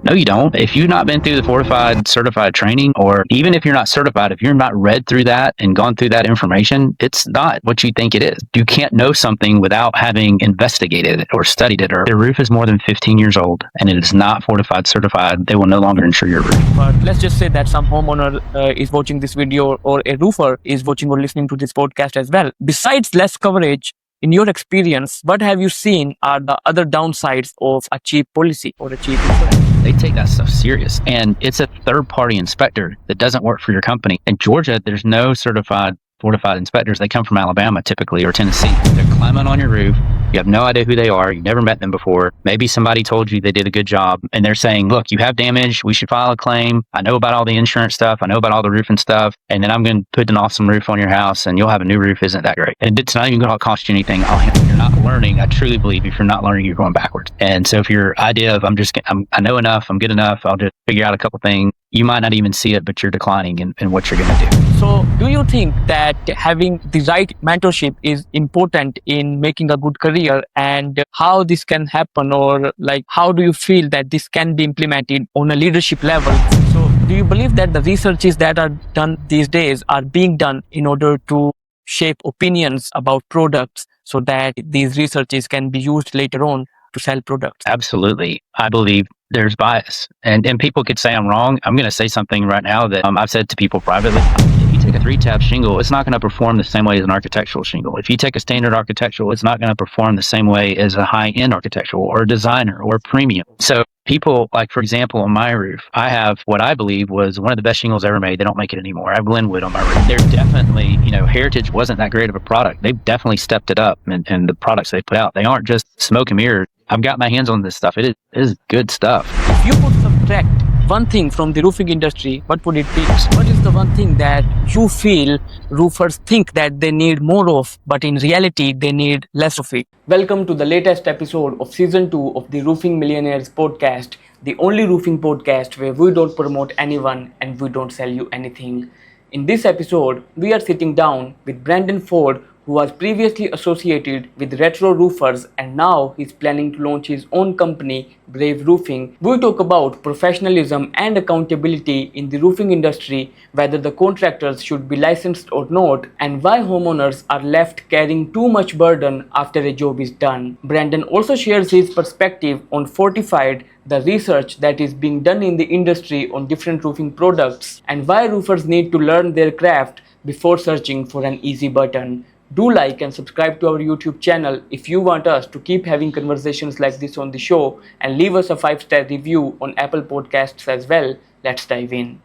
No, you don't. If you've not been through the Fortified certified training, or even if you're not certified, if you're not read through that and gone through that information, it's not what you think it is. You can't know something without having investigated it or studied it. Or their roof is more than 15 years old and it is not Fortified certified, they will no longer insure your roof. But let's just say that some homeowner is watching this video, or a roofer is watching or listening to this podcast as well. Besides less coverage, in your experience, what have you seen are the other downsides of a cheap policy or a cheap insurance? They take that stuff serious. And it's a third-party inspector that doesn't work for your company. In Georgia, there's no certified Fortified inspectors. They come from Alabama typically, or Tennessee. They're climbing on your roof. You have no idea who they are. You've never met them before. Maybe somebody told you they did a good job and they're saying, look, you have damage. We should file a claim. I know about all the insurance stuff. I know about all the roofing stuff. And then I'm going to put an awesome roof on your house and you'll have a new roof. Isn't that great? And it's not even going to cost you anything. If you're not learning, I truly believe if you're not learning, you're going backwards. And so if your idea of I know enough, I'm good enough, I'll just figure out a couple things, you might not even see it, but you're declining in what you're going to do. So do you think that having the right mentorship is important in making a good career, and how this can happen, or like how do you feel that this can be implemented on a leadership level? So do you believe that the researches that are done these days are being done in order to shape opinions about products so that these researches can be used later on to sell products? Absolutely. I believe there's bias. And people could say I'm wrong. I'm going to say something right now that I've said to people privately. If you take a 3-tab shingle, it's not going to perform the same way as an architectural shingle. If you take a standard architectural, it's not going to perform the same way as a high-end architectural or a designer or a premium. So people, like for example, on my roof, I have what I believe was one of the best shingles ever made. They don't make it anymore. I have Glenwood on my roof. They're definitely, Heritage wasn't that great of a product. They've definitely stepped it up, and the products they put out, they aren't just smoke and mirrors. I've got my hands on this stuff. It is good stuff. If you could subtract one thing from the roofing industry, what would it be? What is the one thing that you feel roofers think that they need more of, but in reality, they need less of it? Welcome to the latest episode of Season 2 of the Roofing Millionaires Podcast, the only roofing podcast where we don't promote anyone and we don't sell you anything. In this episode, we are sitting down with Brandon Ford, who was previously associated with Retro Roofers, and now he's planning to launch his own company, Brave Roofing. We talk about professionalism and accountability in the roofing industry, whether the contractors should be licensed or not, and why homeowners are left carrying too much burden after a job is done. Brandon also shares his perspective on FORTIFIED, the research that is being done in the industry on different roofing products, and why roofers need to learn their craft before searching for an easy button. Do like and subscribe to our YouTube channel if you want us to keep having conversations like this on the show, and leave us a 5-star review on Apple Podcasts as well. Let's dive in.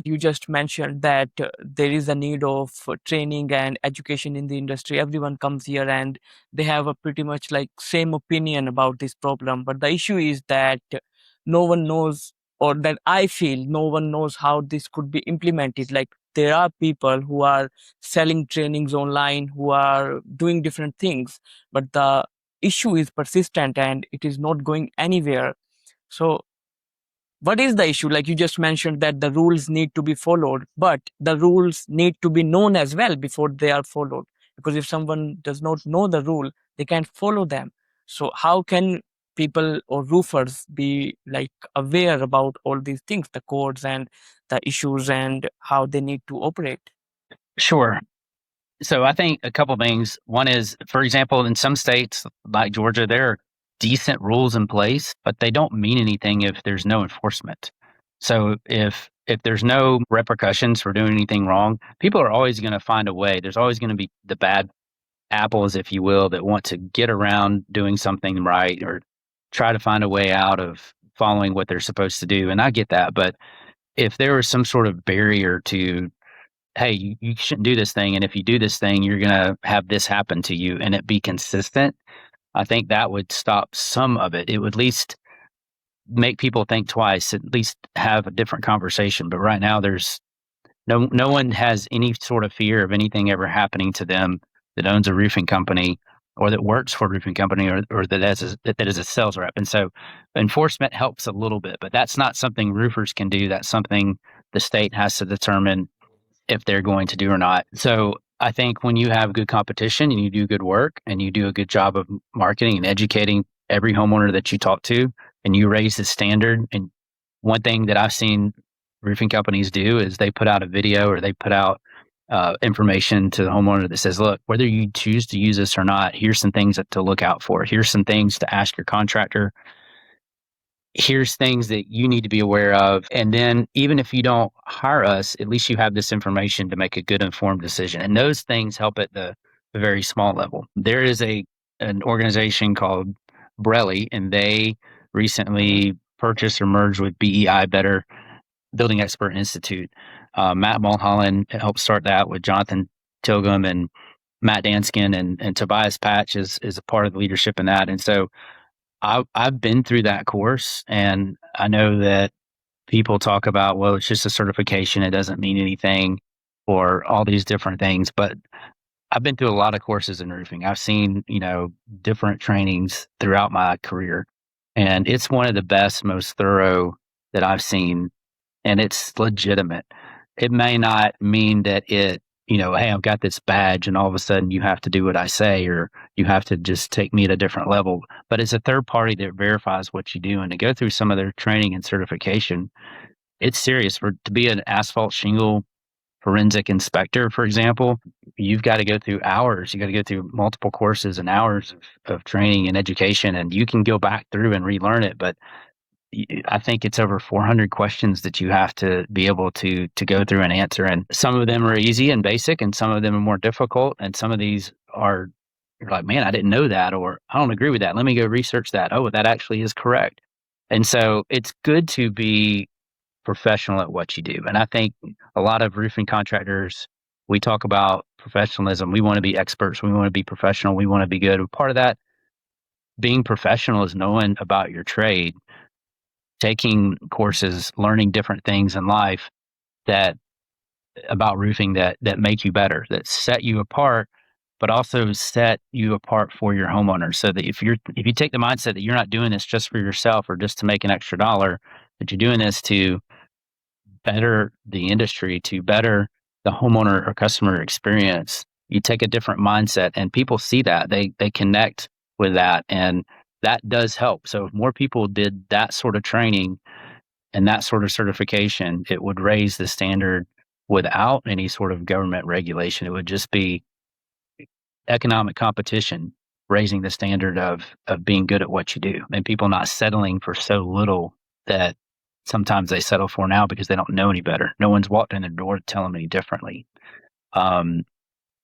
You just mentioned that there is a need of training and education in the industry. Everyone comes here and they have a pretty much like same opinion about this problem. But the issue is that no one knows, or that I feel no one knows how this could be implemented. Like there are people who are selling trainings online, who are doing different things, but the issue is persistent and it is not going anywhere. So what is the issue? Like you just mentioned that the rules need to be followed, but the rules need to be known as well before they are followed. Because if someone does not know the rule, they can't follow them. So how can people or roofers be like aware about all these things, the codes and the issues, and how they need to operate? Sure. So I think a couple things. One is, for example, in some states like Georgia, there are decent rules in place, but they don't mean anything if there's no enforcement. So if there's no repercussions for doing anything wrong, people are always going to find a way. There's always going to be the bad apples, if you will, that want to get around doing something right or try to find a way out of following what they're supposed to do. And I get that. But if there was some sort of barrier to, hey, you shouldn't do this thing, and if you do this thing, you're going to have this happen to you, and it be consistent, I think that would stop some of it. It would at least make people think twice, at least have a different conversation. But right now, there's no one has any sort of fear of anything ever happening to them that owns a roofing company or that works for a roofing company or that is a sales rep. And so enforcement helps a little bit, but that's not something roofers can do. That's something the state has to determine if they're going to do or not. So I think when you have good competition and you do good work and you do a good job of marketing and educating every homeowner that you talk to, and you raise the standard. And one thing that I've seen roofing companies do is they put out a video or they put out information to the homeowner that says, look, whether you choose to use this or not, here's some things to look out for. Here's some things to ask your contractor. Here's things that you need to be aware of. And then even if you don't hire us, at least you have this information to make a good informed decision. And those things help at the very small level. There is an organization called Brelli, and they recently purchased or merged with BEI, Better Building Expert Institute. Matt Mulholland helped start that with Jonathan Tilgham and Matt Danskin, and Tobias Patch is a part of the leadership in that. And so I've been through that course, and I know that people talk about, well, it's just a certification. It doesn't mean anything, or all these different things. But I've been through a lot of courses in roofing. I've seen, different trainings throughout my career, and it's one of the best, most thorough that I've seen, and it's legitimate. It may not mean that hey, I've got this badge and all of a sudden you have to do what I say, or you have to just take me at a different level. But it's a third party that verifies what you do. And to go through some of their training and certification, it's serious. To be an asphalt shingle forensic inspector, for example, you've got to go through hours. You got to go through multiple courses and hours of training and education. And you can go back through and relearn it. But I think it's over 400 questions that you have to be able to go through and answer. And some of them are easy and basic, and some of them are more difficult. And some of these you're like, man, I didn't know that, or I don't agree with that. Let me go research that. Oh, that actually is correct. And so it's good to be professional at what you do. And I think a lot of roofing contractors, we talk about professionalism. We want to be experts. We want to be professional. We want to be good. And part of that, being professional, is knowing about your trade, taking courses, learning different things in life about roofing that make you better, that set you apart, but also set you apart for your homeowner. So that if you take the mindset that you're not doing this just for yourself or just to make an extra dollar, that you're doing this to better the industry, to better the homeowner or customer experience, you take a different mindset, and people see that. They connect with that, and that does help. So if more people did that sort of training and that sort of certification, it would raise the standard without any sort of government regulation. It would just be economic competition, raising the standard of being good at what you do, and people not settling for so little that sometimes they settle for now because they don't know any better. No one's walked in their door to tell them any differently.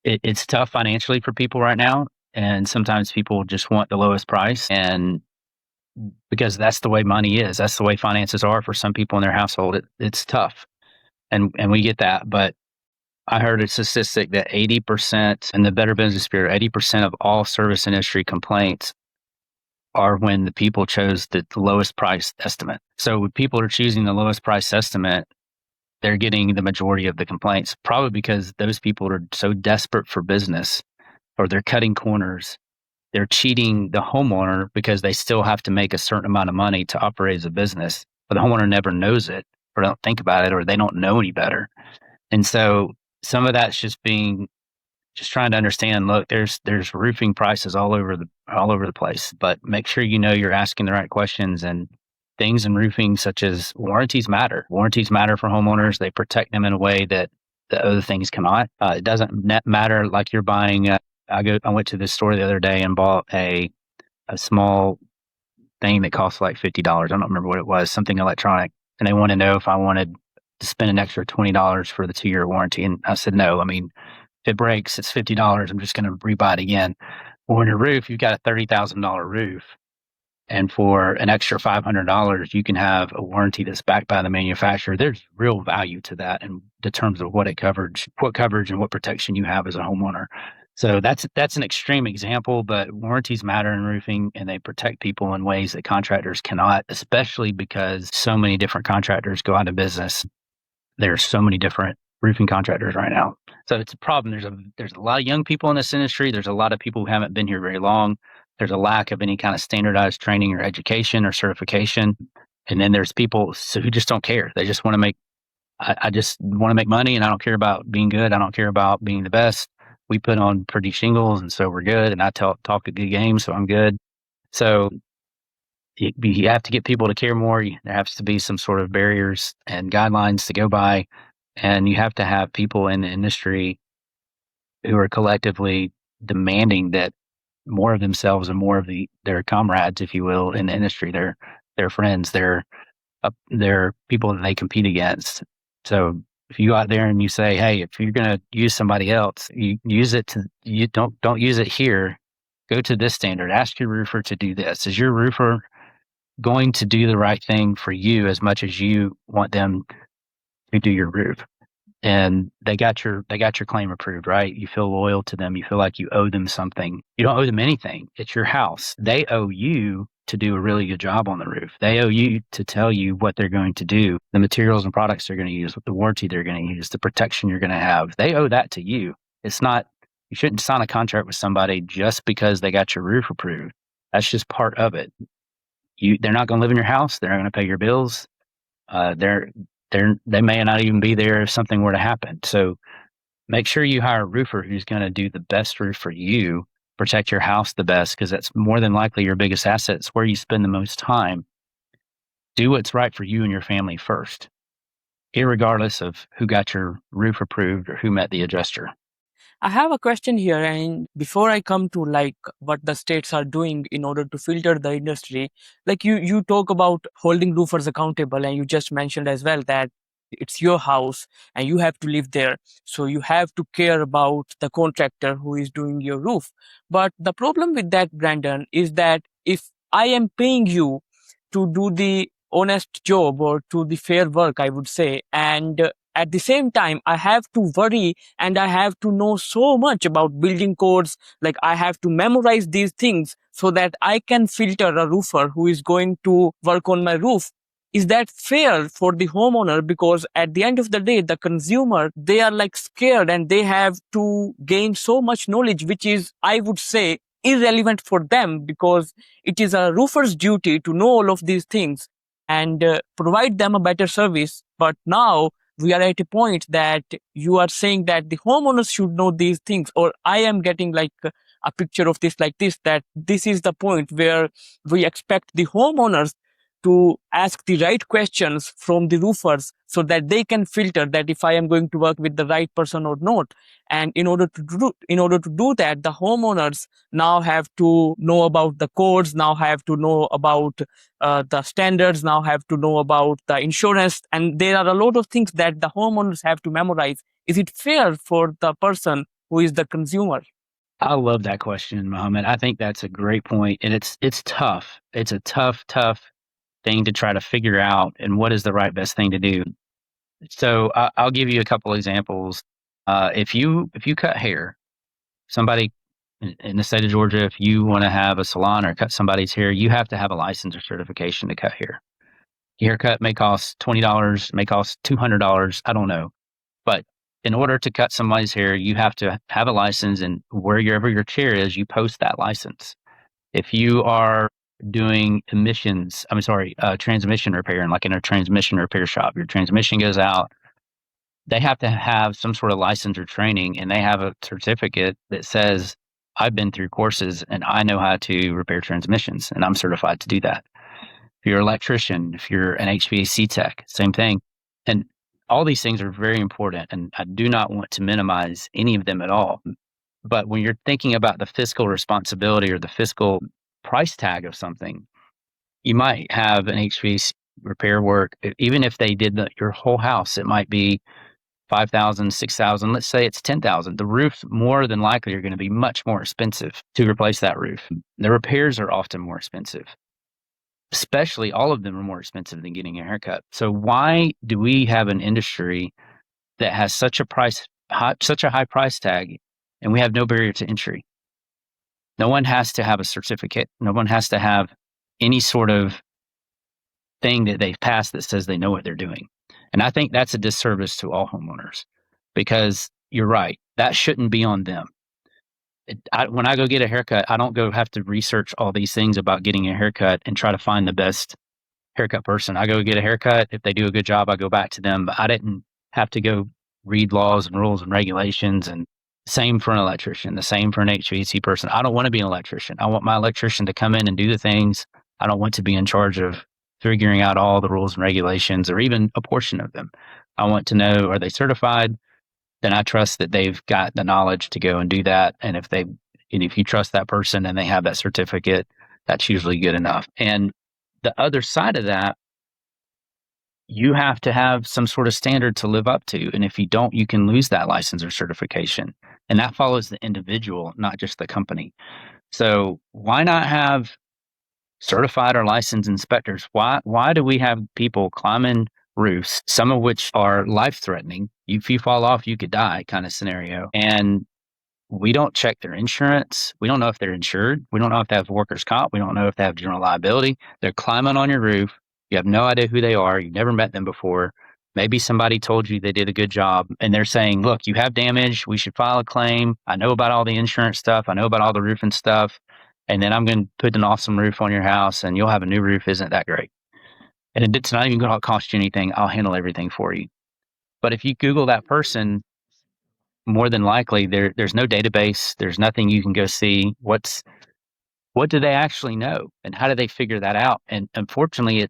It's tough financially for people right now. And sometimes people just want the lowest price, and because that's the way money is, that's the way finances are for some people in their household. It's tough, and we get that. But I heard a statistic that 80% in the Better Business Bureau, 80% of all service industry complaints are when the people chose the lowest price estimate. So when people are choosing the lowest price estimate, they're getting the majority of the complaints, probably because those people are so desperate for business, or they're cutting corners. They're cheating the homeowner because they still have to make a certain amount of money to operate as a business, but the homeowner never knows it, or don't think about it, or they don't know any better. And so some of that's just trying to understand, look, there's roofing prices all over the place, but make sure you're asking the right questions. And things in roofing, such as warranties, matter. Warranties matter for homeowners. They protect them in a way that the other things cannot. It doesn't matter like you're buying. I went to this store the other day and bought a small thing that cost like $50. I don't remember what it was, something electronic. And they wanted to know if I wanted to spend an extra $20 for the 2-year warranty. And I said, no. I mean, if it breaks, it's $50. I'm just going to rebuy it again. Well, on your roof, you've got a $30,000 roof. And for an extra $500, you can have a warranty that's backed by the manufacturer. There's real value to that in the terms of what coverage and what protection you have as a homeowner. So that's an extreme example, but warranties matter in roofing, and they protect people in ways that contractors cannot, especially because so many different contractors go out of business. There are so many different roofing contractors right now. So it's a problem. There's a lot of young people in this industry. There's a lot of people who haven't been here very long. There's a lack of any kind of standardized training or education or certification. And then there's people who just don't care. They just want to I just want to make money, and I don't care about being good. I don't care about being the best. we put on pretty shingles, and so we're good. And I talk a good game, so I'm good. So you have to get people to care more. There has to be some sort of barriers and guidelines to go by, and you have to have people in the industry who are collectively demanding that more of themselves and more of their comrades, if you will, in the industry, their friends, their people that they compete against. So if you go out there and you say, hey, if you're going to use somebody else, you use it to, you don't use it here. Go to this standard. Ask your roofer to do this. Is your roofer going to do the right thing for you as much as you want them to do your roof? And they got your claim approved, right? You feel loyal to them. You feel like you owe them something. You don't owe them anything. It's your house. They owe you to do a really good job on the roof. They owe you to tell you what they're going to do, the materials and products they're going to use, the warranty they're going to use, the protection you're going to have. They owe that to you. It's not, you shouldn't sign a contract with somebody just because they got your roof approved. That's just part of it. They're not going to live in your house. They're not going to pay your bills. They may not even be there if something were to happen. So make sure you hire a roofer who's going to do the best roof for you, protect your house the best, because that's more than likely your biggest asset. It's where you spend the most time. Do what's right for you and your family first, irregardless of who got your roof approved or who met the adjuster. I have a question here, and before I come to like what the states are doing in order to filter the industry, like you talk about holding roofers accountable, and you just mentioned as well that it's your house and you have to live there, so you have to care about the contractor who is doing your roof. But the problem with that, Brandon, is that if I am paying you to do the honest job or to the fair work, I would say, and at the same time, I have to worry and I have to know so much about building codes. Like I have to memorize these things so that I can filter a roofer who is going to work on my roof. Is that fair for the homeowner? Because at the end of the day, the consumer, they are like scared and they have to gain so much knowledge, which is, I would say, irrelevant for them, because it is a roofer's duty to know all of these things and provide them a better service. But now we are at a point that you are saying that the homeowners should know these things, or I am getting like a picture of this like this, that this is the point where we expect the homeowners to ask the right questions from the roofers so that they can filter that if I am going to work with the right person or not. And in order to do that, the homeowners now have to know about the codes, now have to know about the standards, now have to know about the insurance, and there are a lot of things that the homeowners have to memorize. Is it fair for the person who is the consumer? I love that question, Mohammed. I think that's a great point, and it's tough. It's a tough thing to try to figure out, and what is the right best thing to do. So I'll give you a couple examples. If you cut hair, somebody in the state of Georgia, if you want to have a salon or cut somebody's hair, you have to have a license or certification to cut hair. Your haircut may cost $20, may cost $200. I don't know. But in order to cut somebody's hair, you have to have a license, and wherever your chair is, you post that license. If you are doing transmission repair, and like in a transmission repair shop, your transmission goes out, they have to have some sort of license or training, and they have a certificate that says, I've been through courses and I know how to repair transmissions, and I'm certified to do that. If you're an electrician, if you're an HVAC tech, same thing. And all these things are very important, and I do not want to minimize any of them at all. But when you're thinking about the fiscal responsibility or the fiscal price tag of something, you might have an HVAC repair work. Even if they did your whole house, it might be $5,000, $6,000. Let's say it's $10,000. The roofs more than likely are going to be much more expensive to replace that roof. The repairs are often more expensive. Especially all of them are more expensive than getting a haircut. So why do we have an industry that has such a high price tag, and we have no barrier to entry? No one has to have a certificate. No one has to have any sort of thing that they've passed that says they know what they're doing. And I think that's a disservice to all homeowners, because you're right, that shouldn't be on them. When I go get a haircut, I don't go have to research all these things about getting a haircut and try to find the best haircut person. I go get a haircut. If they do a good job, I go back to them. But I didn't have to go read laws and rules and regulations and Same for an electrician, the same for an HVAC person. I don't want to be an electrician. I want my electrician to come in and do the things. I don't want to be in charge of figuring out all the rules and regulations or even a portion of them. I want to know, are they certified? Then I trust that they've got the knowledge to go and do that. And if you trust that person and they have that certificate, that's usually good enough. And the other side of that, you have to have some sort of standard to live up to. And if you don't, you can lose that license or certification. And that follows the individual, not just the company. So why not have certified or licensed inspectors? Why do we have people climbing roofs, some of which are life-threatening? If you fall off, you could die kind of scenario. And we don't check their insurance. We don't know if they're insured. We don't know if they have workers' comp. We don't know if they have general liability. They're climbing on your roof. You have no idea who they are. You've never met them before. Maybe somebody told you they did a good job and they're saying, look, you have damage. We should file a claim. I know about all the insurance stuff. I know about all the roofing stuff. And then I'm going to put an awesome roof on your house and you'll have a new roof. Isn't that great? And it's not even going to cost you anything. I'll handle everything for you. But if you Google that person, more than likely there's no database. There's nothing you can go see. What do they actually know and how do they figure that out? And unfortunately,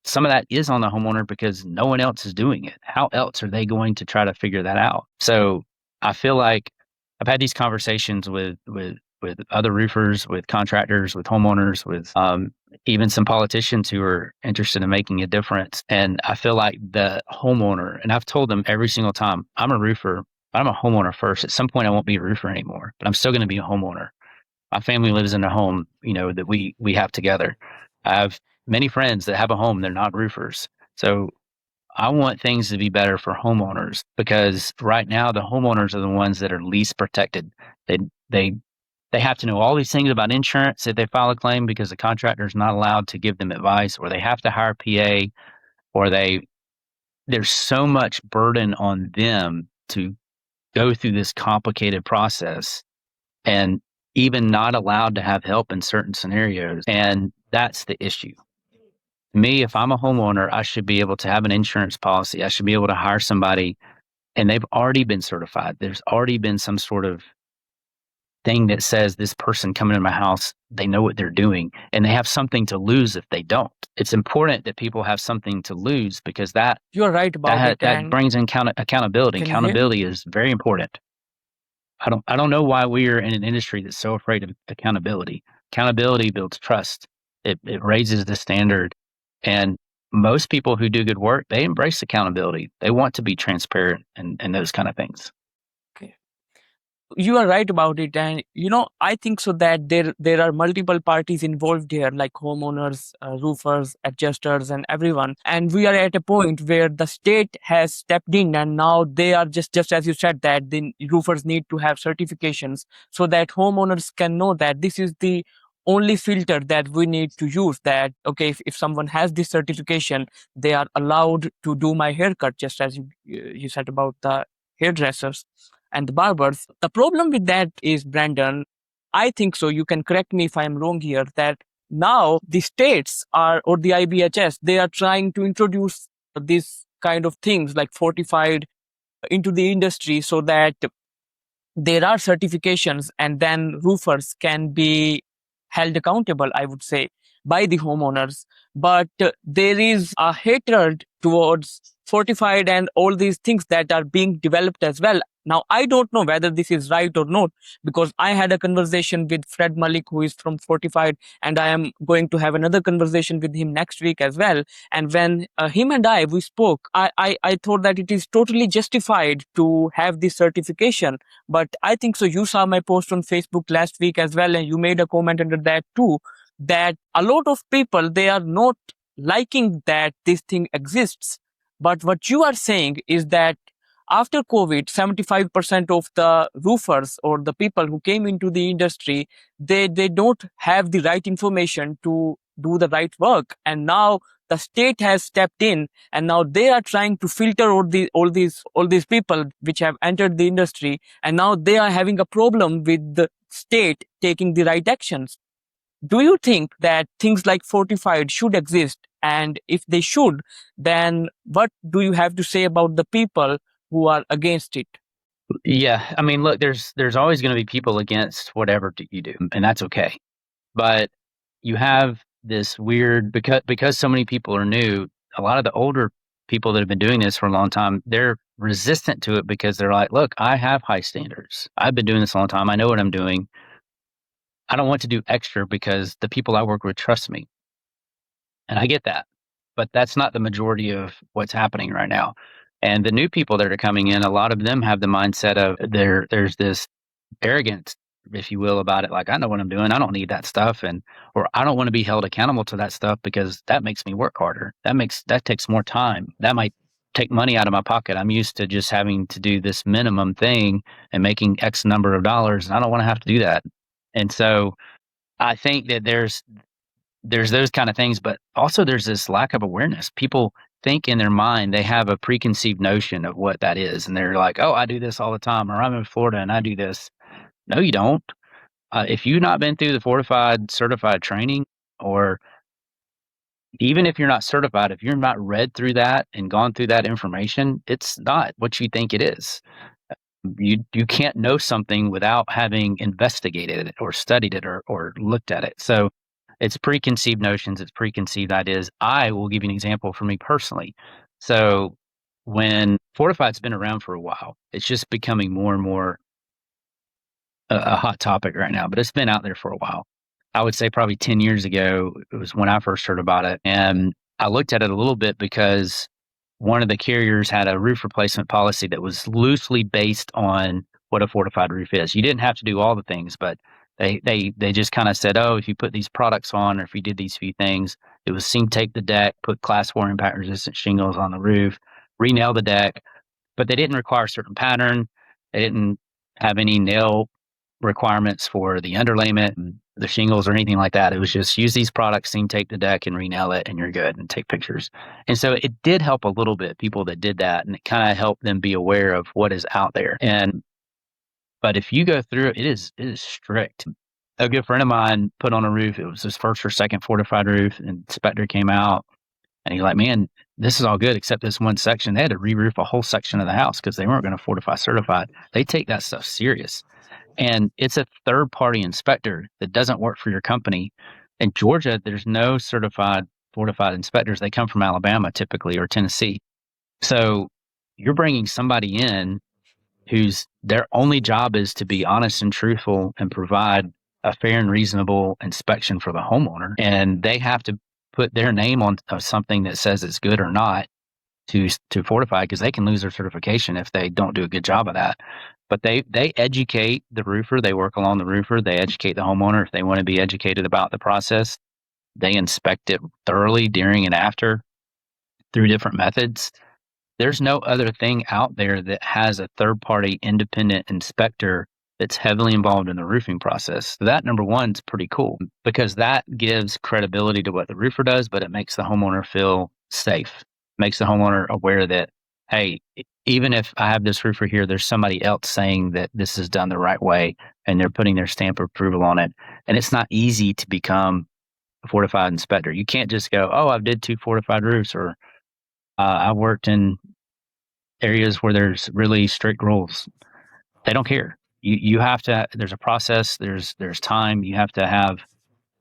some of that is on the homeowner because no one else is doing it. How else are they going to try to figure that out? So I feel like I've had these conversations with other roofers, with contractors, with homeowners, with even some politicians who are interested in making a difference. And I feel like the homeowner, and I've told them every single time, I'm a roofer, but I'm a homeowner first. At some point, I won't be a roofer anymore, but I'm still going to be a homeowner. My family lives in a home, that we have together. I have many friends that have a home. They're not roofers. So I want things to be better for homeowners because right now the homeowners are the ones that are least protected. They have to know all these things about insurance if they file a claim because the contractor is not allowed to give them advice, or they have to hire a PA, or there's so much burden on them to go through this complicated process and even not allowed to have help in certain scenarios. And that's the issue. Me, if I'm a homeowner, I should be able to have an insurance policy. I should be able to hire somebody and they've already been certified. There's already been some sort of thing that says this person coming in my house, they know what they're doing and they have something to lose if they don't. It's important that people have something to lose because You're right about that brings in accountability. Accountability is very important. I don't know why we are in an industry that's so afraid of accountability. Accountability builds trust. It raises the standard. And most people who do good work, they embrace accountability. They want to be transparent and those kind of things. Okay. You are right about it. And, I think so that there are multiple parties involved here, like homeowners, roofers, adjusters, and everyone. And we are at a point where the state has stepped in and now they are just as you said, that the roofers need to have certifications so that homeowners can know that this is the only filter that we need to use, that, okay, if someone has this certification, they are allowed to do my haircut, just as you said about the hairdressers and the barbers. The problem with that is, Brandon, I think so, you can correct me if I'm wrong here, that now the states or the IBHS, they are trying to introduce these kind of things like fortified into the industry so that there are certifications and then roofers can be held accountable, I would say, by the homeowners. But there is a hatred towards fortified and all these things that are being developed as well. Now, I don't know whether this is right or not, because I had a conversation with Fred Malik, who is from Fortified, and I am going to have another conversation with him next week as well. And when him and we spoke, I thought that it is totally justified to have this certification. But I think so, you saw my post on Facebook last week as well, and you made a comment under that too, that a lot of people, they are not liking that this thing exists. But what you are saying is that after COVID, 75% of the roofers or the people who came into the industry, they don't have the right information to do the right work. And now the state has stepped in, and now they are trying to filter all these people which have entered the industry, and now they are having a problem with the state taking the right actions. Do you think that things like Fortified should exist? And if they should, then what do you have to say about the people who are against it? Yeah. I mean, look, there's always going to be people against whatever you do, and that's okay. But you have this weird, because so many people are new, a lot of the older people that have been doing this for a long time, they're resistant to it because they're like, look, I have high standards. I've been doing this a long time. I know what I'm doing. I don't want to do extra because the people I work with trust me. And I get that. But that's not the majority of what's happening right now. And the new people that are coming in, a lot of them have the mindset of there's this arrogance, if you will, about it. Like, I know what I'm doing. I don't need that stuff. Or I don't want to be held accountable to that stuff because that makes me work harder. That takes more time. That might take money out of my pocket. I'm used to just having to do this minimum thing and making X number of dollars. And I don't want to have to do that. And so I think that there's those kind of things, but also there's this lack of awareness. People think in their mind, they have a preconceived notion of what that is. And they're like, oh, I do this all the time, or I'm in Florida and I do this. No, you don't. If you've not been through the fortified certified training, or even if you're not certified, if you're not read through that and gone through that information, it's not what you think it is. You can't know something without having investigated it or studied it or looked at it. So it's preconceived notions, it's preconceived ideas. I will give you an example for me personally. So when Fortified's been around for a while, it's just becoming more and more a hot topic right now, but it's been out there for a while. I would say probably 10 years ago, it was when I first heard about it. And I looked at it a little bit because one of the carriers had a roof replacement policy that was loosely based on what a fortified roof is. You didn't have to do all the things, but they just kind of said, oh, if you put these products on, or if you did these few things, it was seam tape the deck, put class 4 impact resistant shingles on the roof, re-nail the deck, but they didn't require a certain pattern. They didn't have any nail requirements for the underlayment and the shingles or anything like that. It was just use these products, seam tape the deck and re-nail it, and you're good, and take pictures. And so it did help a little bit, people that did that, and it kind of helped them be aware of what is out there. But if you go through it, it is strict. A good friend of mine put on a roof. It was his first or second fortified roof, and inspector came out and he's like, man, this is all good except this one section. They had to re-roof a whole section of the house because they weren't going to fortify certified. They take that stuff serious. And it's a third-party inspector that doesn't work for your company. In Georgia, there's no certified fortified inspectors. They come from Alabama typically, or Tennessee. So you're bringing somebody in whose their only job is to be honest and truthful and provide a fair and reasonable inspection for the homeowner. And they have to put their name on something that says it's good or not to fortify, because they can lose their certification if they don't do a good job of that. But they educate the roofer. They work along the roofer. They educate the homeowner if they want to be educated about the process. They inspect it thoroughly during and after through different methods. There's no other thing out there that has a third-party independent inspector that's heavily involved in the roofing process. So that, number one, is pretty cool because that gives credibility to what the roofer does, but it makes the homeowner feel safe, makes the homeowner aware that, hey, even if I have this roofer here, there's somebody else saying that this is done the right way, and they're putting their stamp of approval on it. And it's not easy to become a fortified inspector. You can't just go, oh, I've did 2 fortified roofs, or I worked in areas where there's really strict rules. They don't care. You have to, there's a process, there's time. You have to have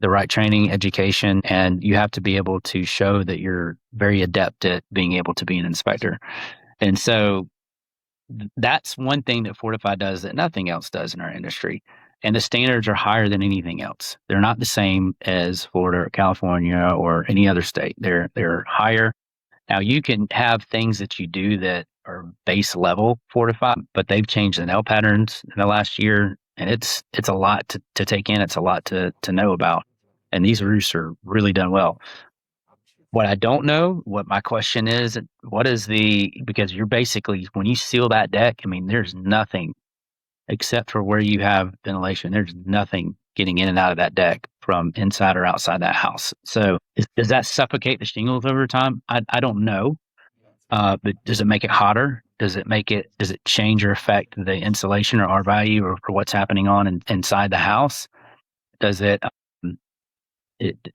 the right training, education, and you have to be able to show that you're very adept at being able to be an inspector. And so that's one thing that Fortified does that nothing else does in our industry. And the standards are higher than anything else. They're not the same as Florida or California or any other state. They're higher. Now, you can have things that you do that are base level fortified, but they've changed the nail patterns in the last year, and it's a lot to take in. It's a lot to know about. And these roofs are really done well. What I don't know, what my question is, because you're basically, when you seal that deck, I mean, there's nothing except for where you have ventilation. There's nothing getting in and out of that deck from inside or outside that house. So does that suffocate the shingles over time? I don't know. But does it make it hotter? Does it change or affect the insulation or R value or what's happening inside the house? Does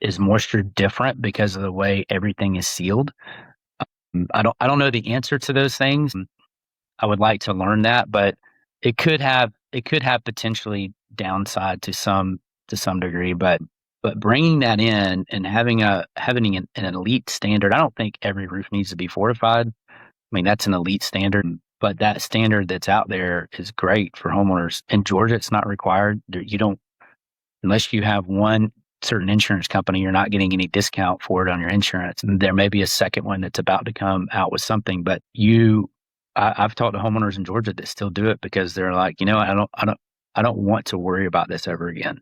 is moisture different because of the way everything is sealed? I don't know the answer to those things. I would like to learn that, but it could have potentially downside to some degree, but bringing that in and having an elite standard. I don't think every roof needs to be fortified. I mean, that's an elite standard, but that standard that's out there is great for homeowners. In Georgia, it's not required. You don't, unless you have one certain insurance company, you're not getting any discount for it on your insurance. And there may be a second one that's about to come out with something, but I've talked to homeowners in Georgia that still do it because they're like, I don't want to worry about this ever again.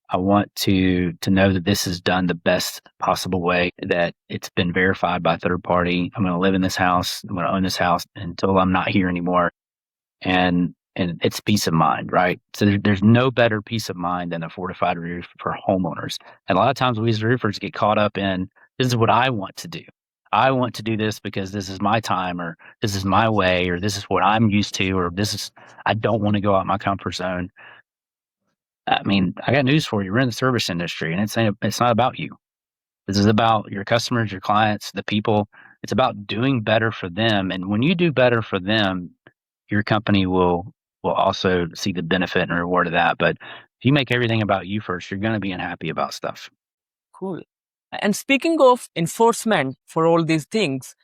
I want to know that this is done the best possible way, that it's been verified by a third party. I'm going to live in this house. I'm going to own this house until I'm not here anymore. And it's peace of mind, right? So there's no better peace of mind than a fortified roof for homeowners. And a lot of times we as roofers get caught up in, this is what I want to do. I want to do this because this is my time, or this is my way, or this is what I'm used to, or I don't want to go out my comfort zone. I mean, I got news for you. We're in the service industry, and it's not about you. This is about your customers, your clients, the people. It's about doing better for them. And when you do better for them, your company will also see the benefit and reward of that. But if you make everything about you first, you're going to be unhappy about stuff. Cool. And speaking of enforcement for all these things,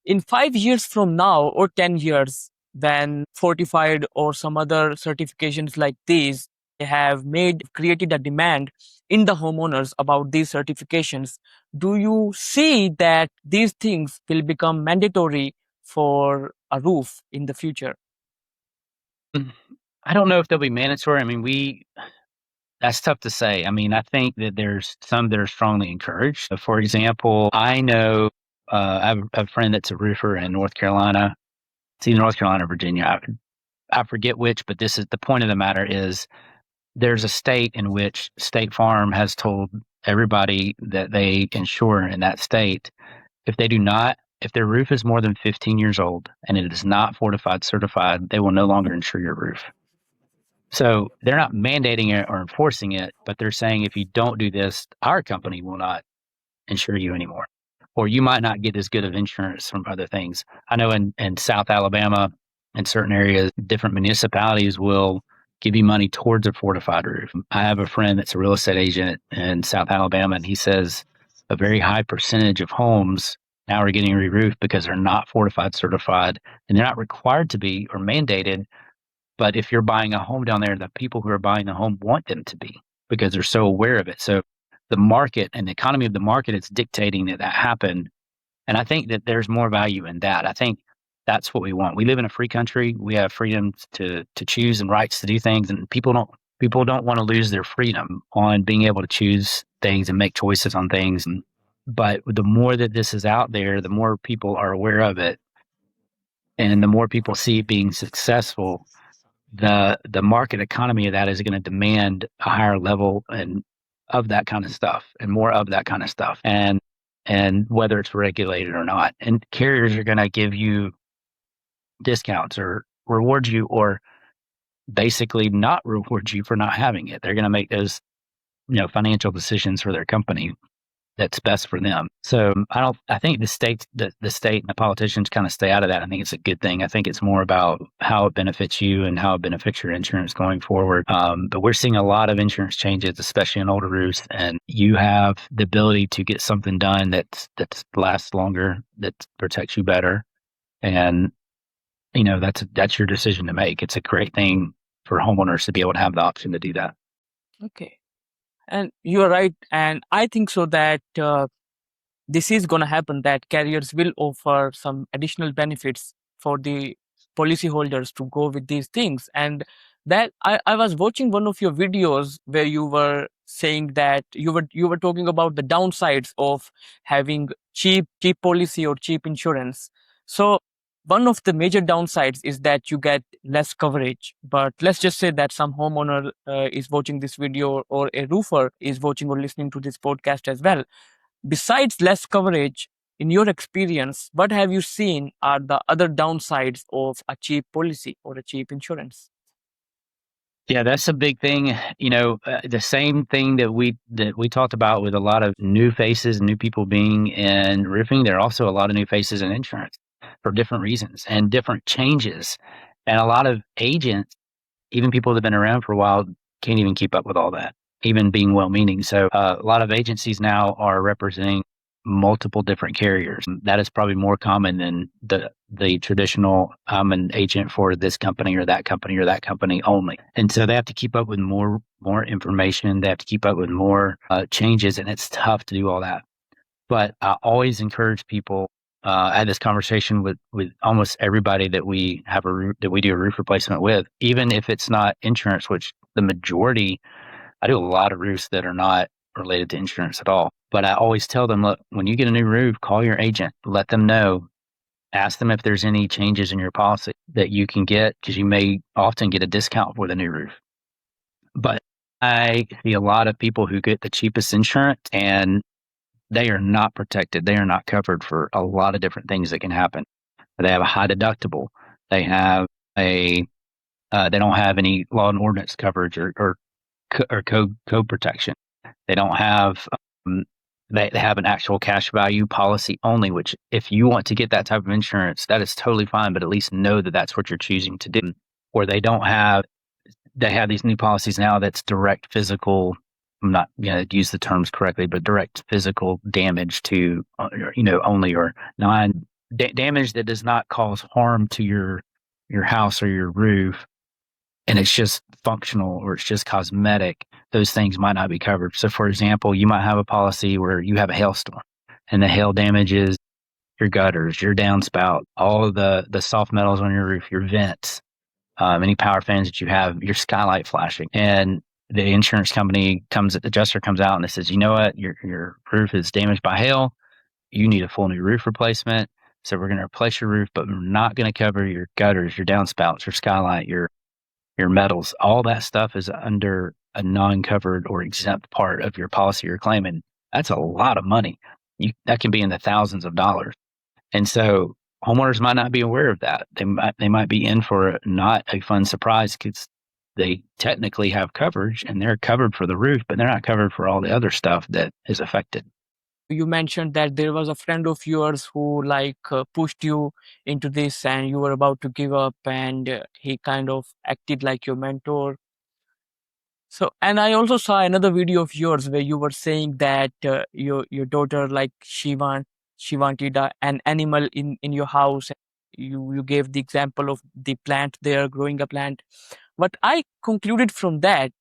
in 5 years from now or 10 years, when Fortified or some other certifications like these have created a demand in the homeowners about these certifications, do you see that these things will become mandatory for a roof in the future? I don't know if they'll be mandatory. I mean, that's tough to say. I mean, I think that there's some that are strongly encouraged. For example, I know I have a friend that's a roofer in North Carolina. It's either North Carolina or Virginia. I forget which, but this is the point of the matter is there's a state in which State Farm has told everybody that they insure in that state, if their roof is more than 15 years old and it is not fortified certified, they will no longer insure your roof. So they're not mandating it or enforcing it, but they're saying if you don't do this, our company will not insure you anymore. Or you might not get as good of insurance from other things. I know in South Alabama, in certain areas, different municipalities will give you money towards a fortified roof. I have a friend that's a real estate agent in South Alabama, and he says a very high percentage of homes now are getting re-roofed because they're not fortified certified, and they're not required to be or mandated. But if you're buying a home down there, the people who are buying the home want them to be because they're so aware of it. So the market and the economy of the market is dictating that happen. And I think that there's more value in that. I think that's what we want. We live in a free country. We have freedom to choose and rights to do things. And people don't want to lose their freedom on being able to choose things and make choices on things. But the more that this is out there, the more people are aware of it. And the more people see it being successful, the market economy of that is going to demand a higher level and of that kind of stuff and more of that kind of stuff. And whether it's regulated or not. And carriers are going to give you discounts or reward you, or basically not reward you for not having it. They're going to make those, financial decisions for their company that's best for them. So I think the state and the politicians kind of stay out of that. I think it's a good thing. I think it's more about how it benefits you and how it benefits your insurance going forward. But we're seeing a lot of insurance changes, especially in older roofs, and you have the ability to get something done that lasts longer, that protects you better. And, that's your decision to make. It's a great thing for homeowners to be able to have the option to do that. Okay. And you're right. And I think so that this is going to happen, that carriers will offer some additional benefits for the policyholders to go with these things. And that I was watching one of your videos where you were saying that you were talking about the downsides of having cheap policy or cheap insurance. So one of the major downsides is that you get less coverage. But let's just say that some homeowner is watching this video, or a roofer is watching or listening to this podcast as well. Besides less coverage, in your experience, what have you seen are the other downsides of a cheap policy or a cheap insurance? Yeah, that's a big thing. The same thing that we talked about with a lot of new faces, new people being in roofing. There are also a lot of new faces in insurance for different reasons and different changes. And a lot of agents, even people that have been around for a while, can't even keep up with all that, even being well-meaning. So a lot of agencies now are representing multiple different carriers. That is probably more common than the traditional, I'm an agent for this company or that company or that company only. And so they have to keep up with more information. They have to keep up with more changes, and it's tough to do all that. But I always encourage people. I had this conversation with almost everybody that we have that we do a roof replacement with, even if it's not insurance, which the majority, I do a lot of roofs that are not related to insurance at all. But I always tell them, look, when you get a new roof, call your agent, let them know, ask them if there's any changes in your policy that you can get, because you may often get a discount for the new roof. But I see a lot of people who get the cheapest insurance, and they are not protected. They are not covered for a lot of different things that can happen. They have a high deductible. They have they don't have any law and ordinance coverage or code protection. They don't have, they have an actual cash value policy only, which if you want to get that type of insurance, that is totally fine, but at least know that that's what you're choosing to do. Or they have these new policies now that's direct physical, I'm not going to use the terms correctly, but direct physical damage to, only, or non damage that does not cause harm to your house or your roof, and it's just functional or it's just cosmetic. Those things might not be covered. So, for example, you might have a policy where you have a hailstorm, and the hail damages your gutters, your downspout, all of the soft metals on your roof, your vents, any power fans that you have, your skylight flashing, and the insurance company adjuster comes out and it says, you know what, your roof is damaged by hail. You need a full new roof replacement. So we're going to replace your roof, but we're not going to cover your gutters, your downspouts, your skylight, your metals. All that stuff is under a non-covered or exempt part of your policy you're claiming. That's a lot of money. That can be in the thousands of dollars. And so homeowners might not be aware of that. They might be in for not a fun surprise, because they technically have coverage and they're covered for the roof, but they're not covered for all the other stuff that is affected. You mentioned that there was a friend of yours who pushed you into this and you were about to give up, and he kind of acted like your mentor. So, and I also saw another video of yours where you were saying that your daughter, like she wanted an animal in your house. You gave the example of the plant there, growing a plant. What I concluded from that,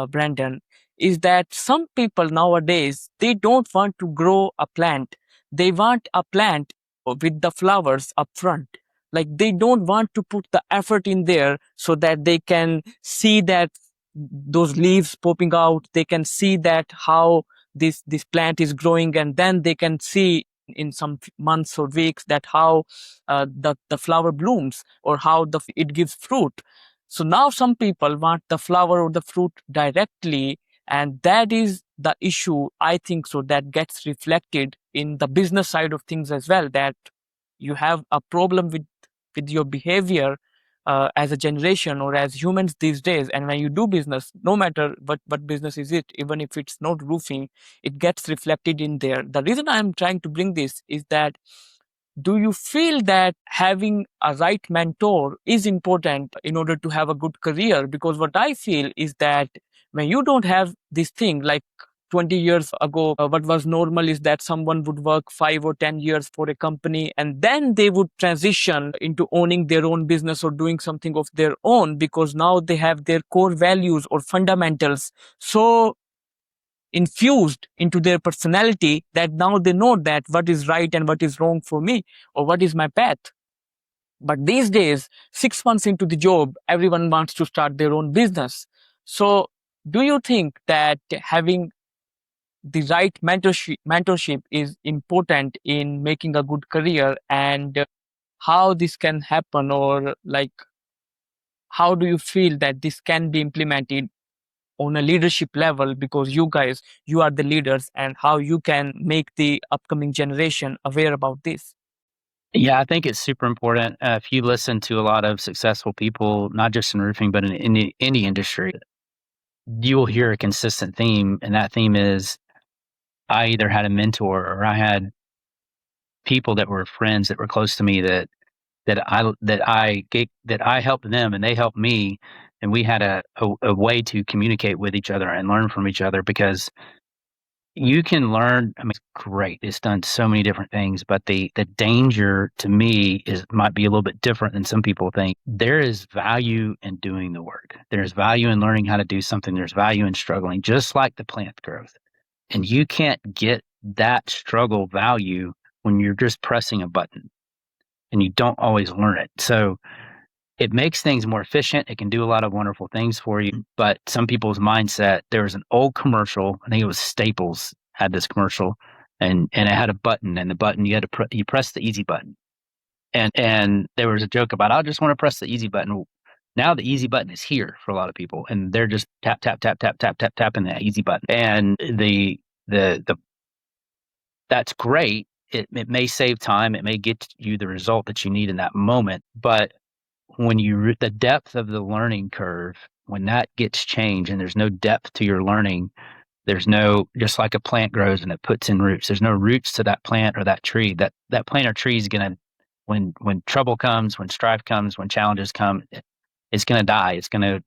Brandon, is that some people nowadays, they don't want to grow a plant. They want a plant with the flowers up front. Like they don't want to put the effort in there so that they can see that those leaves popping out. They can see that how this plant is growing, and then they can see in some months or weeks that how the flower blooms, or how it gives fruit. So now some people want the flower or the fruit directly, and that is the issue, I think. So that gets reflected in the business side of things as well, that you have a problem with your behavior as a generation or as humans these days. And when you do business, no matter what business is it, even if it's not roofing, it gets reflected in there. The reason I'm trying to bring this is that, do you feel that having a right mentor is important in order to have a good career? Because what I feel is that when you don't have this thing, like 20 years ago, what was normal is that someone would work 5 or 10 years for a company, and then they would transition into owning their own business or doing something of their own, because now they have their core values or fundamentals so infused into their personality that now they know that what is right and what is wrong for me, or what is my path. But these days, 6 months into the job, everyone wants to start their own business. So do you think that having the right mentorship is important in making a good career, and how this can happen, or like how do you feel that this can be implemented on a leadership level, because you are the leaders, and how you can make the upcoming generation aware about this? Yeah, I think it's super important. If you listen to a lot of successful people, not just in roofing, but in any industry, you will hear a consistent theme. And that theme is, I either had a mentor or I had people that were friends that were close to me that that I helped them and they helped me, and we had a way to communicate with each other and learn from each other, because you can learn. I mean, it's great. It's done so many different things, but the danger to me might be a little bit different than some people think. There is value in doing the work. There's value in learning how to do something. There's value in struggling, just like the plant growth. And you can't get that struggle value when you're just pressing a button, and you don't always learn it. So it makes things more efficient. It can do a lot of wonderful things for you. But some people's mindset, there was an old commercial, I think it was Staples had this commercial, and it had a button, and the button, you had to you press the easy button. And there was a joke about, I just want to press the easy button. Now the easy button is here for a lot of people, and they're just tap, tap, tap, tap, tap, tap, tapping the easy button. And the that's great. It may save time. It may get you the result that you need in that moment. But when the depth of the learning curve, when that gets changed and there's no depth to your learning, there's no, just like a plant grows and it puts in roots, there's no roots to that plant or that tree. That plant or tree is going to, when trouble comes, when strife comes, when challenges come, it's going to die. It's going to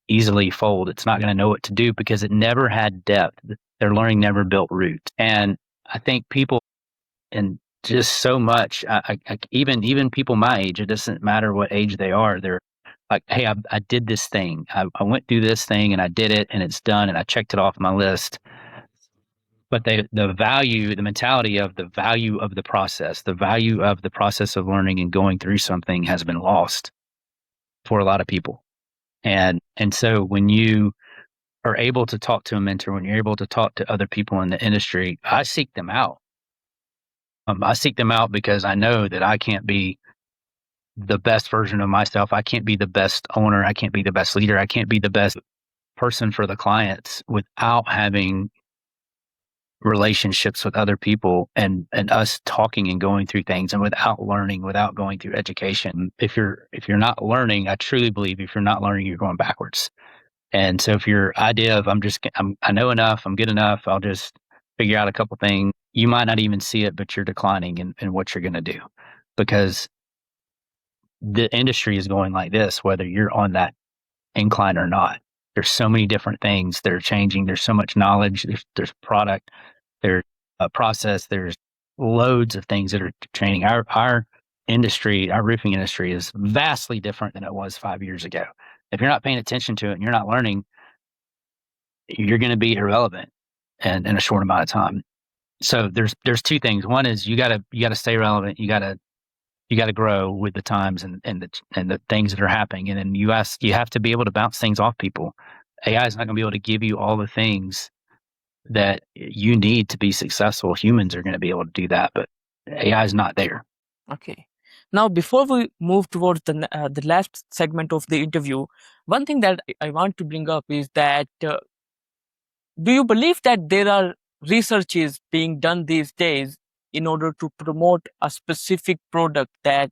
easily fold. It's not going to know what to do because it never had depth. Their learning never built roots. And I think people, and just so much, even people my age, it doesn't matter what age they are, they're like, hey, I did this thing. I went through this thing and I did it and it's done and I checked it off my list. But the mentality of the value of the process of learning and going through something has been lost for a lot of people. And so when you are able to talk to a mentor, when you're able to talk to other people in the industry, I seek them out. I seek them out because I know that I can't be the best version of myself. I can't be the best owner. I can't be the best leader. I can't be the best person for the clients without having relationships with other people and us talking and going through things, and without learning, without going through education. If you're not learning, I truly believe if you're not learning, you're going backwards. And so if your idea of I know enough, I'm good enough, I'll just figure out a couple things, you might not even see it, but you're declining in what you're going to do, because the industry is going like this, whether you're on that incline or not. There's so many different things that are changing. There's so much knowledge. There's product, there's a process, there's loads of things that are changing. Our industry, our roofing industry, is vastly different than it was 5 years ago. If you're not paying attention to it and you're not learning, you're going to be irrelevant in a short amount of time. So there's two things. One is you gotta stay relevant. You gotta grow with the times and the things that are happening. And then you have to be able to bounce things off people. AI is not going to be able to give you all the things that you need to be successful. Humans are going to be able to do that, but AI is not there. Okay. Now, before we move towards the last segment of the interview, one thing that I want to bring up is that do you believe that there are researches being done these days in order to promote a specific product that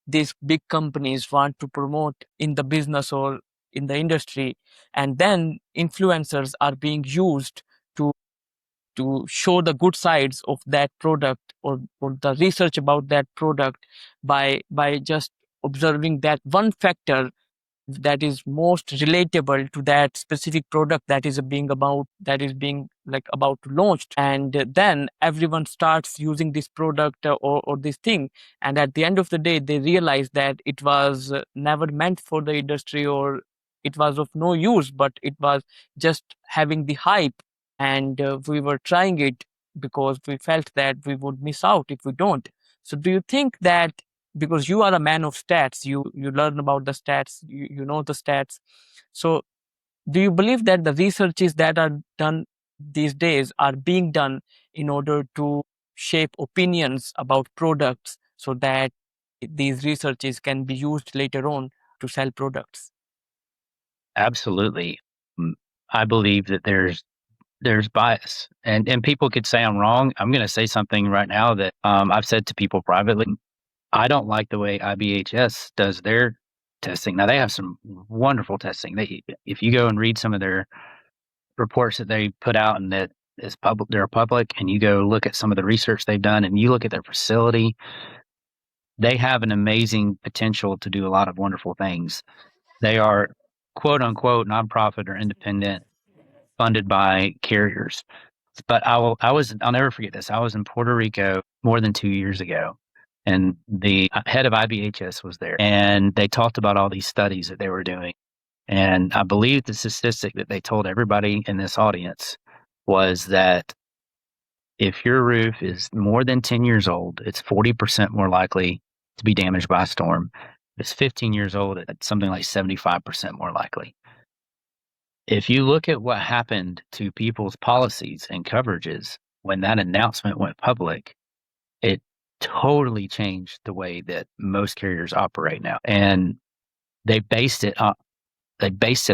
these big companies want to promote in the business or in the industry, and then influencers are being used to show the good sides of that product, or the research about that product, by just observing that one factor that is most relatable to that specific product that is being about to launch, and then everyone starts using this product or this thing, and at the end of the day they realize that it was never meant for the industry, or it was of no use, but it was just having the hype, and we were trying it because we felt that we would miss out if we don't. So do you think that, because you are a man of stats, you learn about the stats, you know the stats, so do you believe that the researches that are done these days are being done in order to shape opinions about products, so that these researches can be used later on to sell products? Absolutely. I believe that there's bias, and people could say I'm wrong. I'm going to say something right now that I've said to people privately. I don't like the way IBHS does their testing. Now they have some wonderful testing. If you go and read some of their reports that they put out and that is public, they're public, and you go look at some of the research they've done and you look at their facility, they have an amazing potential to do a lot of wonderful things. They are quote unquote nonprofit or independent, funded by carriers. But I'll never forget this. I was in Puerto Rico more than 2 years ago, and the head of IBHS was there, and they talked about all these studies that they were doing. And I believe the statistic that they told everybody in this audience was that if your roof is more than 10 years old, it's 40% more likely to be damaged by a storm. If it's 15 years old, it's something like 75% more likely. If you look at what happened to people's policies and coverages when that announcement went public, it totally changed the way that most carriers operate now. And they based it on that. They based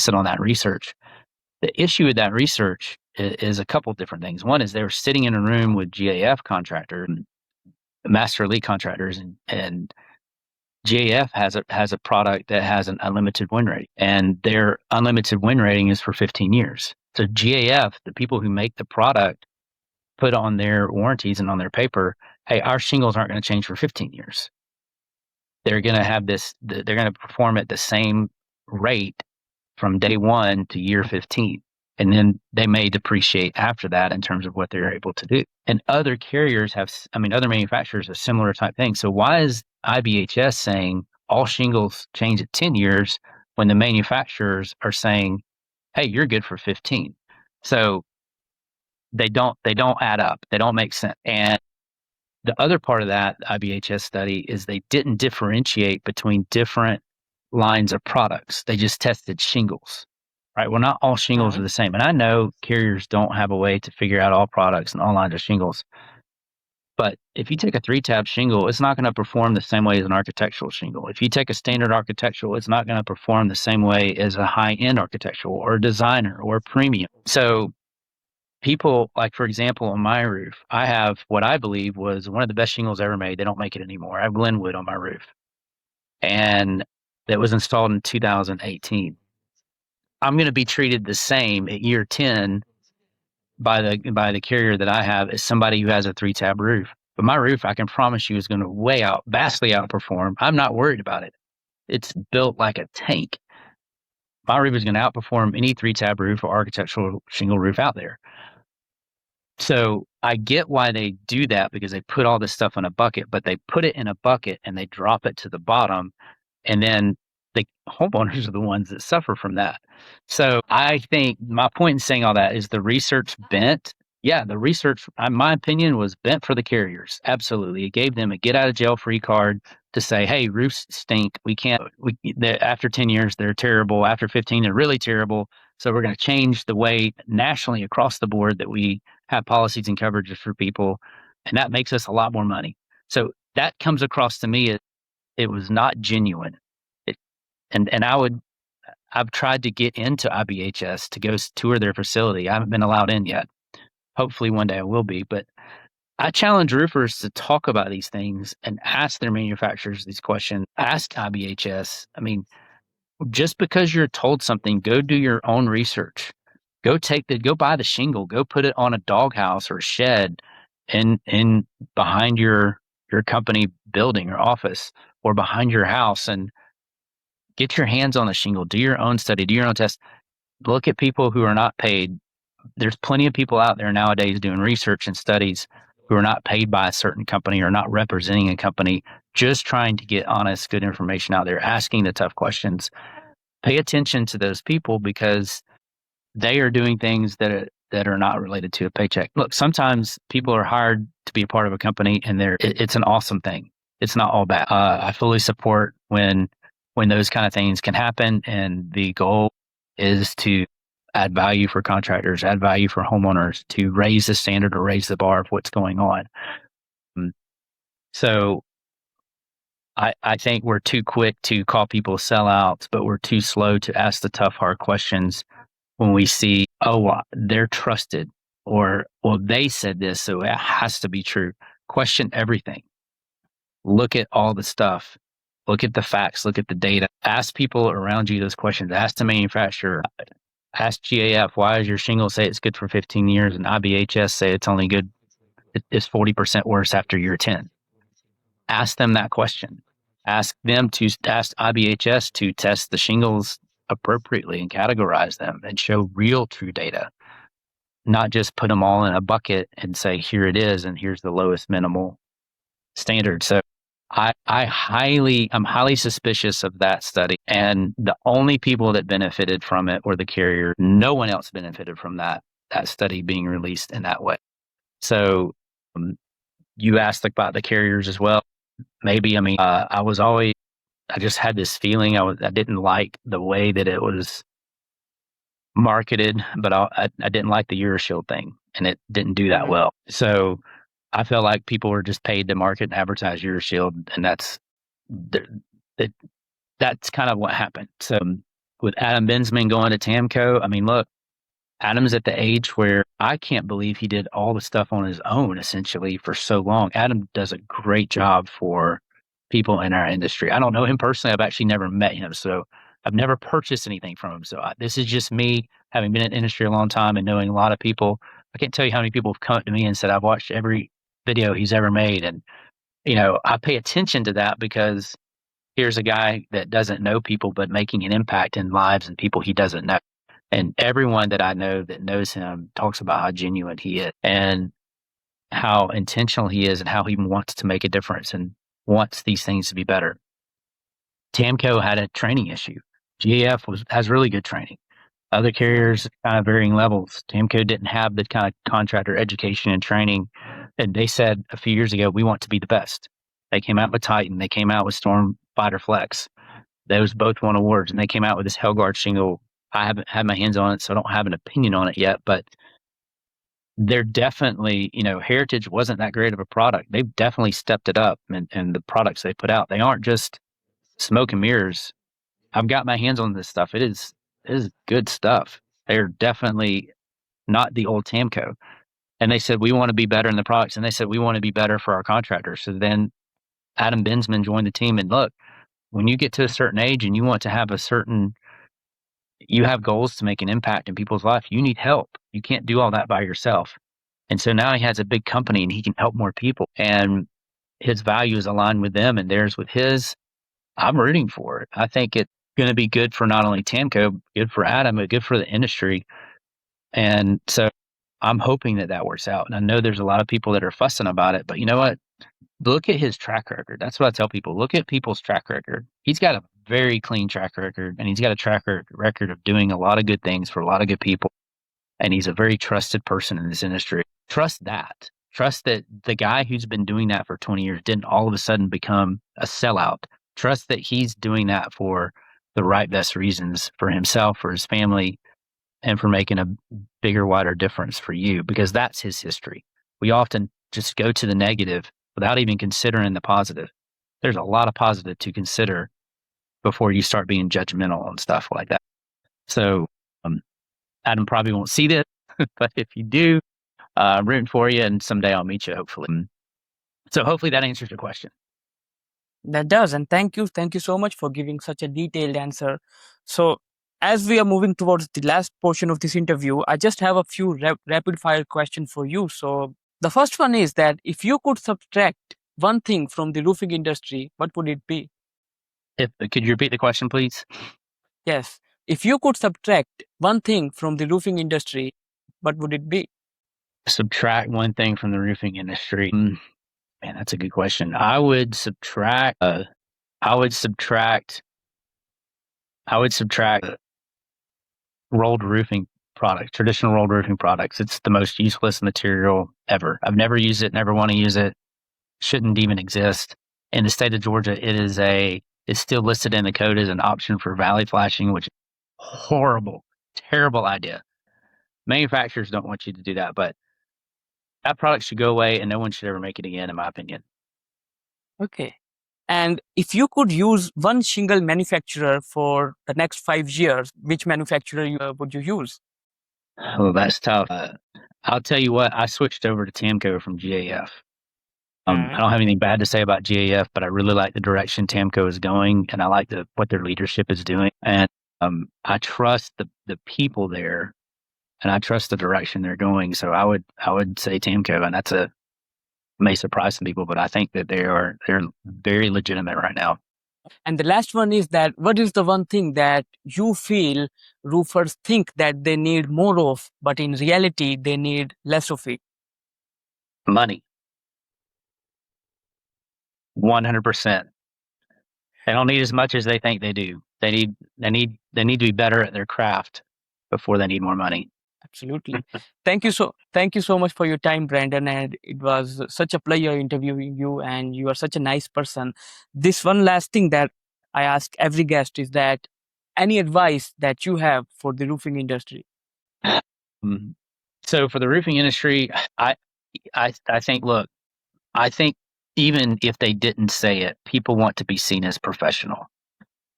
it on that research. The issue with that research is a couple of different things. One is they were sitting in a room with GAF contractors, master elite contractors, and GAF has a product that has an unlimited win rate, and their unlimited win rating is for 15 years. So GAF, the people who make the product, put on their warranties and on their paper, hey, our shingles aren't going to change for 15 years. They're going to have they're going to perform at the same rate from day one to year 15. And then they may depreciate after that in terms of what they're able to do. And other carriers other manufacturers have similar type things. So why is IBHS saying all shingles change at 10 years when the manufacturers are saying, hey, you're good for 15? So they don't add up. They don't make sense. And the other part of that IBHS study is they didn't differentiate between different lines of products. They just tested shingles, right? Well, not all shingles are the same. And I know carriers don't have a way to figure out all products and all lines of shingles. But if you take a 3-tab shingle, it's not going to perform the same way as an architectural shingle. If you take a standard architectural, it's not going to perform the same way as a high-end architectural or a designer or a premium. So people, like, for example, on my roof, I have what I believe was one of the best shingles ever made. They don't make it anymore. I have Glenwood on my roof, and that was installed in 2018. I'm going to be treated the same at year 10 by the carrier that I have as somebody who has a 3-tab roof. But my roof, I can promise you, is going to vastly outperform. I'm not worried about it. It's built like a tank. My roof is going to outperform any 3-tab roof or architectural shingle roof out there. So I get why they do that, because they put all this stuff in a bucket, but they put it in a bucket and they drop it to the bottom. And then the homeowners are the ones that suffer from that. So I think my point in saying all that is the research bent. Yeah, the research, in my opinion, was bent for the carriers. Absolutely. It gave them a get out of jail free card to say, hey, roofs stink. After 10 years, they're terrible. After 15, they're really terrible. So we're going to change the way nationally across the board that we have policies and coverages for people. And that makes us a lot more money. So that comes across to me as it was not genuine. I've tried to get into IBHS to go tour their facility. I haven't been allowed in yet. Hopefully one day I will be, but I challenge roofers to talk about these things and ask their manufacturers these questions. Ask IBHS. I mean, just because you're told something, go do your own research. Go buy the shingle, go put it on a doghouse or a shed in behind your company building or office or behind your house, and get your hands on the shingle, do your own study, do your own test. Look at people who are not paid. There's plenty of people out there nowadays doing research and studies who are not paid by a certain company or not representing a company, just trying to get honest, good information out there, asking the tough questions. Pay attention to those people, because they are doing things that are not related to a paycheck. Look, sometimes people are hired to be a part of a company, and it's an awesome thing. It's not all bad. I fully support when those kind of things can happen, and the goal is to add value for contractors, add value for homeowners, to raise the standard or raise the bar of what's going on. So I think we're too quick to call people sellouts, but we're too slow to ask the tough, hard questions when we see, they're trusted, or, well, they said this, so it has to be true. Question everything. Look at all the stuff. Look at the facts. Look at the data. Ask people around you those questions. Ask the manufacturer. Ask GAF, why does your shingle say it's good for 15 years and IBHS say it's only good, it's 40% worse after year 10? ask them that question. Ask IBHS to test the shingles appropriately and categorize them and show real true data, not just put them all in a bucket and say, here it is, and here's the lowest minimal standard. So I'm highly suspicious of that study. And the only people that benefited from it were the carrier. No one else benefited from that study being released in that way. So you asked about the carriers as well. Maybe, I just had this feeling I didn't like the way that it was marketed, but I didn't like the EuroShield thing, and it didn't do that well. So I felt like people were just paid to market and advertise EuroShield, and that's kind of what happened. So with Adam Bensman going to TAMCO, look, Adam's at the age where I can't believe he did all the stuff on his own, essentially, for so long. Adam does a great job for people in our industry. I don't know him personally. I've actually never met him, so I've never purchased anything from him. So this is just me having been in the industry a long time and knowing a lot of people. I can't tell you how many people have come up to me and said, I've watched every video he's ever made. And, I pay attention to that because here's a guy that doesn't know people, but making an impact in lives and people he doesn't know. And everyone that I know that knows him talks about how genuine he is and how intentional he is and how he wants to make a difference and wants these things to be better. TAMCO had a training issue. GAF has really good training. Other carriers, kind of varying levels. TAMCO didn't have the kind of contractor education and training. And they said a few years ago, we want to be the best. They came out with Titan. They came out with Storm Fighter Flex. Those both won awards. And they came out with this Hellguard shingle. I haven't had my hands on it, so I don't have an opinion on it yet. But they're definitely, Heritage wasn't that great of a product. They've definitely stepped it up and the products they put out. They aren't just smoke and mirrors. I've got my hands on this stuff. It is good stuff. They're definitely not the old TAMCO. And they said, we want to be better in the products. And they said, we want to be better for our contractors. So then Adam Bensman joined the team. And look, when you get to a certain age and you want to have you have goals to make an impact in people's life, you need help. You can't do all that by yourself. And so now he has a big company and he can help more people. And his values align with them and theirs with his. I'm rooting for it. I think it's going to be good for not only TAMCO, good for Adam, but good for the industry. And so I'm hoping that works out. And I know there's a lot of people that are fussing about it, but you know what? Look at his track record. That's what I tell people. Look at people's track record. He's got a very clean track record, and he's got a track record of doing a lot of good things for a lot of good people. And he's a very trusted person in this industry. Trust that. Trust that the guy who's been doing that for 20 years didn't all of a sudden become a sellout. Trust that he's doing that for the right best reasons for himself, for his family, and for making a bigger, wider difference for you, because that's his history. We often just go to the negative without even considering the positive. There's a lot of positive to consider before you start being judgmental and stuff like that. So Adam probably won't see this, but if you do, I'm rooting for you, and someday I'll meet you, hopefully. So hopefully that answers your question. That does. And thank you so much for giving such a detailed answer. So as we are moving towards the last portion of this interview, I just have a few rapid fire questions for you. So the first one is that if you could subtract one thing from the roofing industry, what would it be? Could you repeat the question, please? Yes. If you could subtract one thing from the roofing industry, what would it be? Subtract one thing from the roofing industry. Man, that's a good question. I would subtract rolled roofing products, traditional rolled roofing products. It's the most useless material ever. I've never used it, never want to use it. Shouldn't even exist. In the state of Georgia, it's still listed in the code as an option for valley flashing, which is horrible, terrible idea. Manufacturers don't want you to do that, but that product should go away and no one should ever make it again, in my opinion. Okay. And if you could use one single manufacturer for the next 5 years, which manufacturer would you use? Oh, that's tough. I'll tell you what, I switched over to TAMCO from GAF. I don't have anything bad to say about GAF, but I really like the direction TAMCO is going, and I like what their leadership is doing. And I trust the people there, and I trust the direction they're going. So I would say TAMCO, and that's may surprise some people, but I think that they're very legitimate right now. And the last one is that what is the one thing that you feel roofers think that they need more of, but in reality, they need less of it? Money, 100%. They don't need as much as they think they do. They need to be better at their craft before they need more money. Absolutely. Thank you so much for your time, Brandon. And it was such a pleasure interviewing you, and you are such a nice person. This one last thing that I ask every guest is that any advice that you have for the roofing industry? Mhm. So for the roofing industry, I think, look, I think even if they didn't say it, people want to be seen as professional.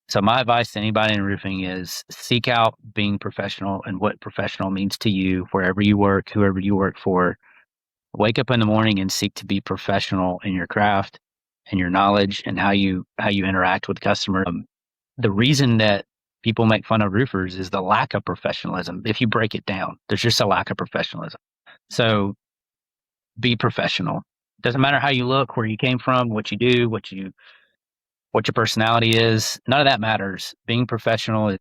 So my advice to anybody in roofing is seek out being professional and what professional means to you, wherever you work, whoever you work for. Wake up in the morning and seek to be professional in your craft and your knowledge and how you interact with customers. The reason that people make fun of roofers is the lack of professionalism. If you break it down, there's just a lack of professionalism. So be professional. Doesn't matter how you look, where you came from, what you do, what your personality is. None of that matters. Being professional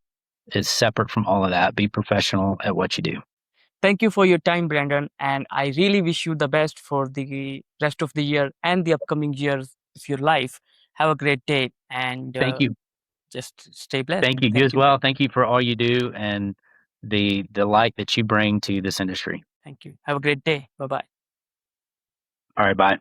is separate from all of that. Be professional at what you do. Thank you for your time, Brandon. And I really wish you the best for the rest of the year and the upcoming years of your life. Have a great day, and Thank you. just stay blessed. Thank you. You as well. Thank you for all you do and the light that you bring to this industry. Thank you. Have a great day. Bye-bye. All right. Bye.